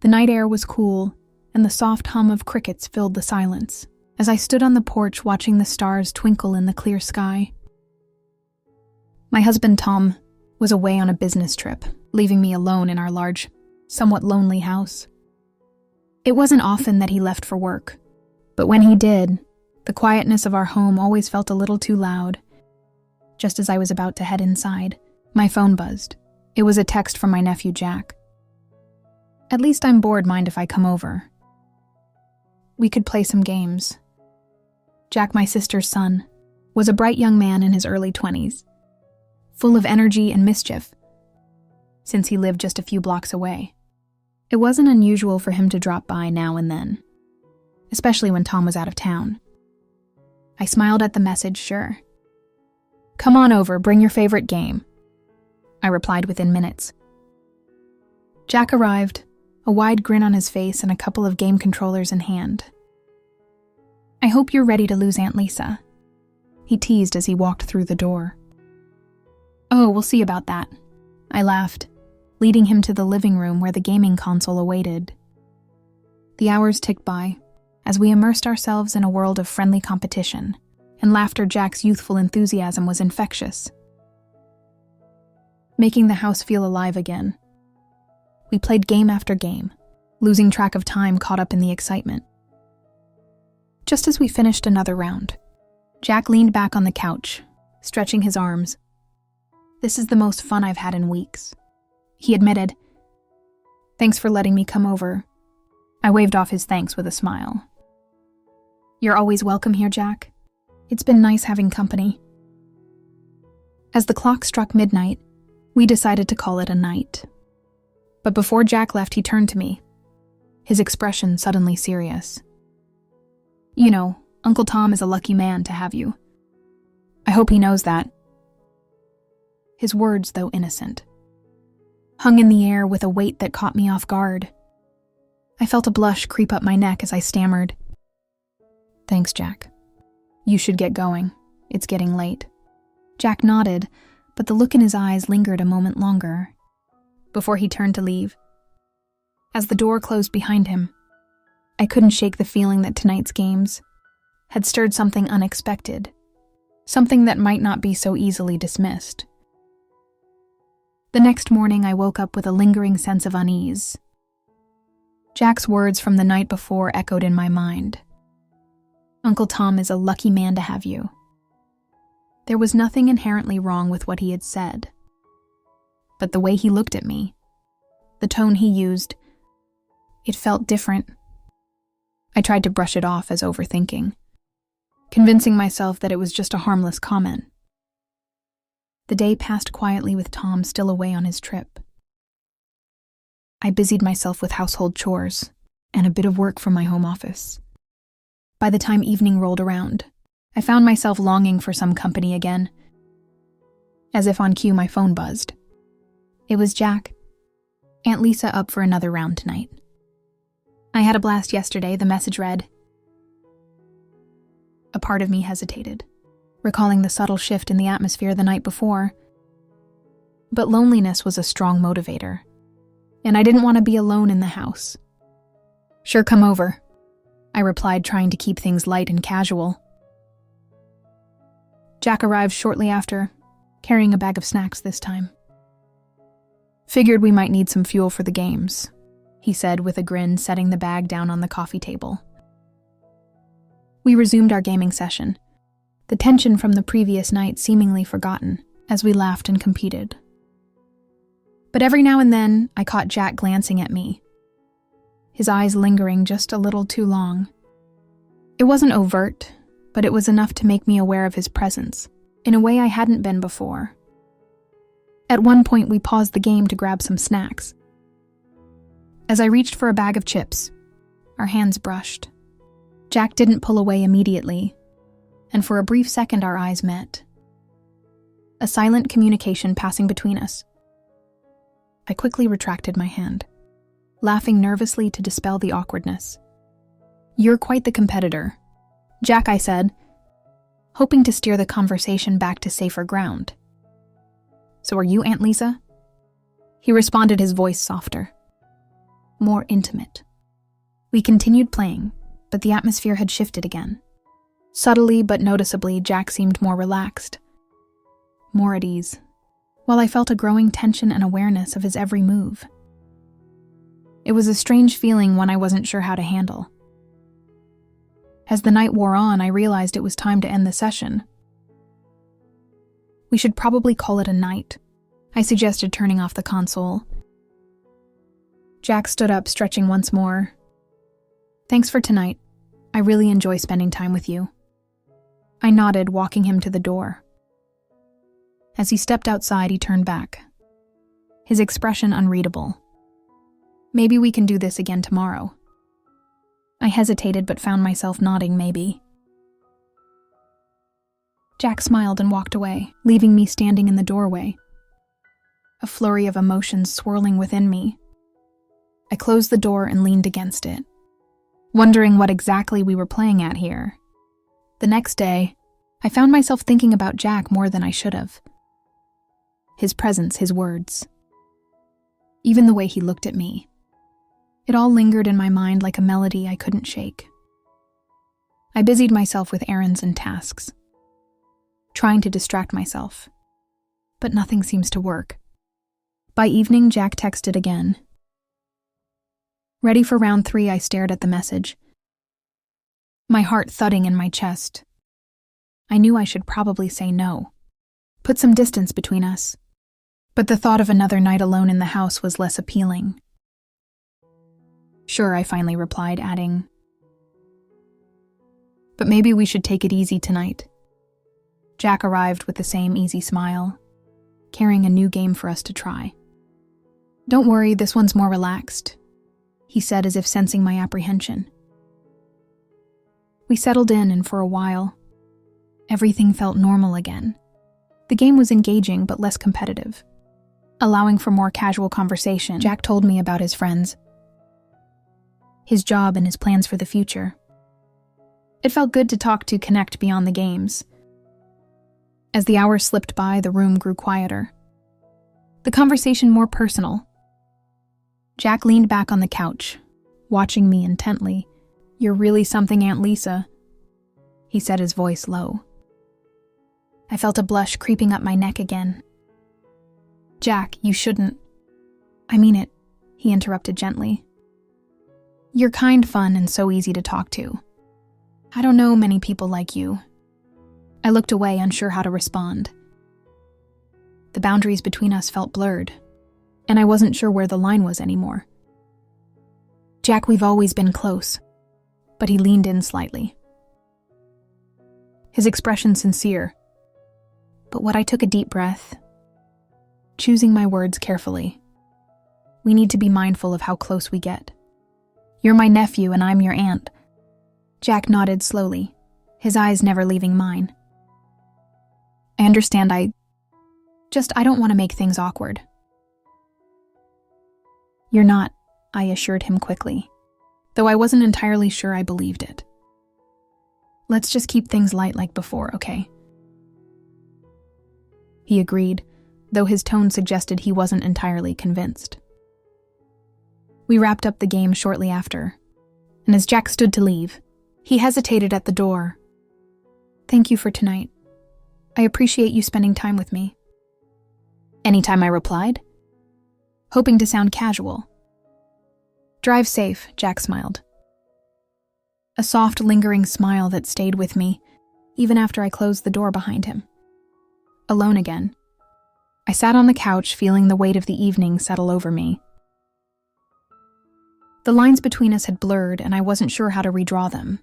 The night air was cool, and the soft hum of crickets filled the silence as I stood on the porch watching the stars twinkle in the clear sky. My husband, Tom, was away on a business trip, leaving me alone in our large, somewhat lonely house. It wasn't often that he left for work, but when he did, the quietness of our home always felt a little too loud. Just as I was about to head inside, my phone buzzed. It was a text from my nephew, Jack. "At least I'm bored, mind if I come over? We could play some games." Jack, my sister's son, was a bright young man in his early 20s, full of energy and mischief, since he lived just a few blocks away. It wasn't unusual for him to drop by now and then, especially when Tom was out of town. I smiled at the message, sure. "Come on over, bring your favorite game," I replied within minutes. Jack arrived, a wide grin on his face and a couple of game controllers in hand. "I hope you're ready to lose Aunt Lisa," he teased as he walked through the door. "Oh, we'll see about that," I laughed, leading him to the living room where the gaming console awaited. The hours ticked by as we immersed ourselves in a world of friendly competition, and laughter. Jack's youthful enthusiasm was infectious, making the house feel alive again. We played game after game, losing track of time caught up in the excitement. Just as we finished another round, Jack leaned back on the couch, stretching his arms. "This is the most fun I've had in weeks," he admitted. "Thanks for letting me come over." I waved off his thanks with a smile. "You're always welcome here, Jack. It's been nice having company." As the clock struck midnight, we decided to call it a night. But before Jack left, he turned to me, his expression suddenly serious. "You know, Uncle Tom is a lucky man to have you. I hope he knows that." His words, though innocent, hung in the air with a weight that caught me off guard. I felt a blush creep up my neck as I stammered, "Thanks, Jack. You should get going. It's getting late." Jack nodded, but the look in his eyes lingered a moment longer, before he turned to leave. As the door closed behind him, I couldn't shake the feeling that tonight's games had stirred something unexpected, something that might not be so easily dismissed. The next morning, I woke up with a lingering sense of unease. Jack's words from the night before echoed in my mind. "Uncle Tom is a lucky man to have you." There was nothing inherently wrong with what he had said, but the way he looked at me, the tone he used, it felt different. I tried to brush it off as overthinking, convincing myself that it was just a harmless comment. The day passed quietly with Tom still away on his trip. I busied myself with household chores and a bit of work from my home office. By the time evening rolled around, I found myself longing for some company again. As if on cue, my phone buzzed. It was Jack. "Aunt Lisa up for another round tonight. I had a blast yesterday," the message read. A part of me hesitated, recalling the subtle shift in the atmosphere the night before. But loneliness was a strong motivator, and I didn't want to be alone in the house. "Sure, come over," I replied, trying to keep things light and casual. Jack arrived shortly after, carrying a bag of snacks this time. "Figured we might need some fuel for the games," he said with a grin, setting the bag down on the coffee table. We resumed our gaming session, the tension from the previous night seemingly forgotten as we laughed and competed. But every now and then, I caught Jack glancing at me, his eyes lingering just a little too long. It wasn't overt, but it was enough to make me aware of his presence, in a way I hadn't been before. At one point, we paused the game to grab some snacks. As I reached for a bag of chips, our hands brushed. Jack didn't pull away immediately, and for a brief second our eyes met. A silent communication passing between us. I quickly retracted my hand, laughing nervously to dispel the awkwardness. "You're quite the competitor, Jack," I said, hoping to steer the conversation back to safer ground. "So are you, Aunt Lisa?" He responded, his voice softer. more intimate. We continued playing, but the atmosphere had shifted again. Subtly but noticeably, Jack seemed more relaxed, more at ease, while I felt a growing tension and awareness of his every move. It was a strange feeling, one I wasn't sure how to handle. As the night wore on, I realized it was time to end the session. We should probably call it a night, I suggested, turning off the console. Jack stood up, stretching once more. Thanks for tonight. I really enjoy spending time with you. I nodded, walking him to the door. As he stepped outside, he turned back, his expression unreadable. Maybe we can do this again tomorrow. I hesitated but found myself nodding maybe. Jack smiled and walked away, leaving me standing in the doorway, a flurry of emotions swirling within me. I closed the door and leaned against it, wondering what exactly we were playing at here. The next day, I found myself thinking about Jack more than I should have. His presence, his words, even the way he looked at me. It all lingered in my mind like a melody I couldn't shake. I busied myself with errands and tasks, trying to distract myself, but nothing seems to work. By evening, Jack texted again. Ready for round 3, I stared at the message, my heart thudding in my chest. I knew I should probably say no, put some distance between us, but the thought of another night alone in the house was less appealing. Sure, I finally replied, adding, but maybe we should take it easy tonight. Jack arrived with the same easy smile, carrying a new game for us to try. Don't worry, this one's more relaxed, he said, as if sensing my apprehension. We settled in, and for a while, everything felt normal again. The game was engaging but less competitive, allowing for more casual conversation. Jack told me about his friends, his job, and his plans for the future. It felt good to connect beyond the games. As the hours slipped by, the room grew quieter, the conversation more personal. Jack leaned back on the couch, watching me intently. You're really something, Aunt Lisa, he said, his voice low. I felt a blush creeping up my neck again. Jack, you shouldn't. I mean it, he interrupted gently. You're kind, fun, and so easy to talk to. I don't know many people like you. I looked away, unsure how to respond. The boundaries between us felt blurred, and I wasn't sure where the line was anymore. Jack, we've always been close, but he leaned in slightly, his expression sincere. But what I took a deep breath, choosing my words carefully. We need to be mindful of how close we get. You're my nephew and I'm your aunt. Jack nodded slowly, his eyes never leaving mine. I understand, I don't want to make things awkward. You're not, I assured him quickly, though I wasn't entirely sure I believed it. Let's just keep things light like before, okay? He agreed, though his tone suggested he wasn't entirely convinced. We wrapped up the game shortly after, and as Jack stood to leave, he hesitated at the door. Thank you for tonight. I appreciate you spending time with me. Anytime, I replied, hoping to sound casual. Drive safe, Jack smiled. A soft, lingering smile that stayed with me, even after I closed the door behind him. Alone again, I sat on the couch, feeling the weight of the evening settle over me. The lines between us had blurred, and I wasn't sure how to redraw them.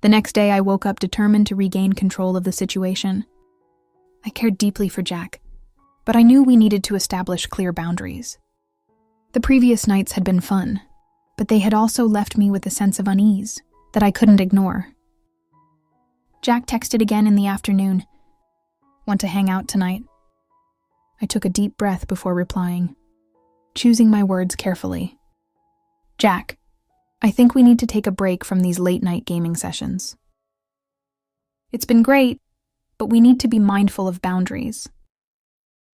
The next day, I woke up determined to regain control of the situation. I cared deeply for Jack, but I knew we needed to establish clear boundaries. The previous nights had been fun, but they had also left me with a sense of unease that I couldn't ignore. Jack texted again in the afternoon. Want to hang out tonight? I took a deep breath before replying, choosing my words carefully. Jack, I think we need to take a break from these late-night gaming sessions. It's been great, but we need to be mindful of boundaries.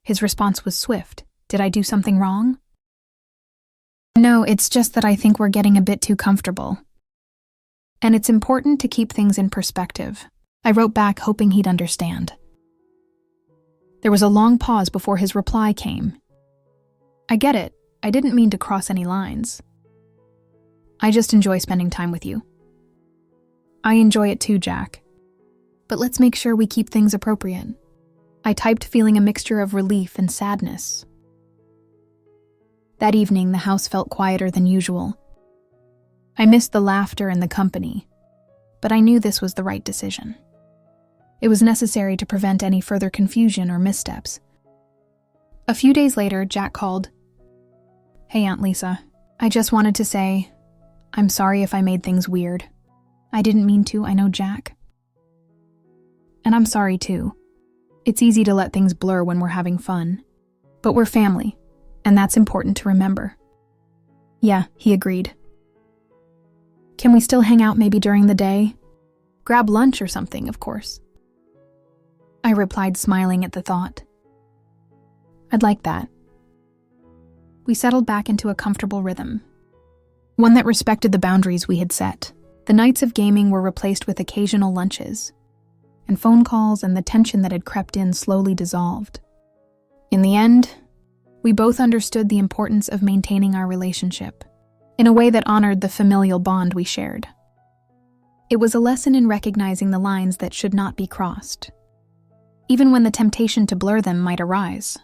His response was swift. Did I do something wrong? No, it's just that I think we're getting a bit too comfortable. And it's important to keep things in perspective. I wrote back, hoping he'd understand. There was a long pause before his reply came. I get it. I didn't mean to cross any lines. I just enjoy spending time with you. I enjoy it too, Jack. But let's make sure we keep things appropriate. I typed, feeling a mixture of relief and sadness. That evening, the house felt quieter than usual. I missed the laughter and the company, but I knew this was the right decision. It was necessary to prevent any further confusion or missteps. A few days later, Jack called. Hey, Aunt Lisa. I just wanted to say, I'm sorry if I made things weird. I didn't mean to, I know, Jack. And I'm sorry too. It's easy to let things blur when we're having fun. But we're family, and that's important to remember. Yeah, he agreed. Can we still hang out maybe during the day? Grab lunch or something, of course. I replied, smiling at the thought. I'd like that. We settled back into a comfortable rhythm, one that respected the boundaries we had set. The nights of gaming were replaced with occasional lunches, and phone calls, and the tension that had crept in slowly dissolved. In the end, we both understood the importance of maintaining our relationship in a way that honored the familial bond we shared. It was a lesson in recognizing the lines that should not be crossed, even when the temptation to blur them might arise.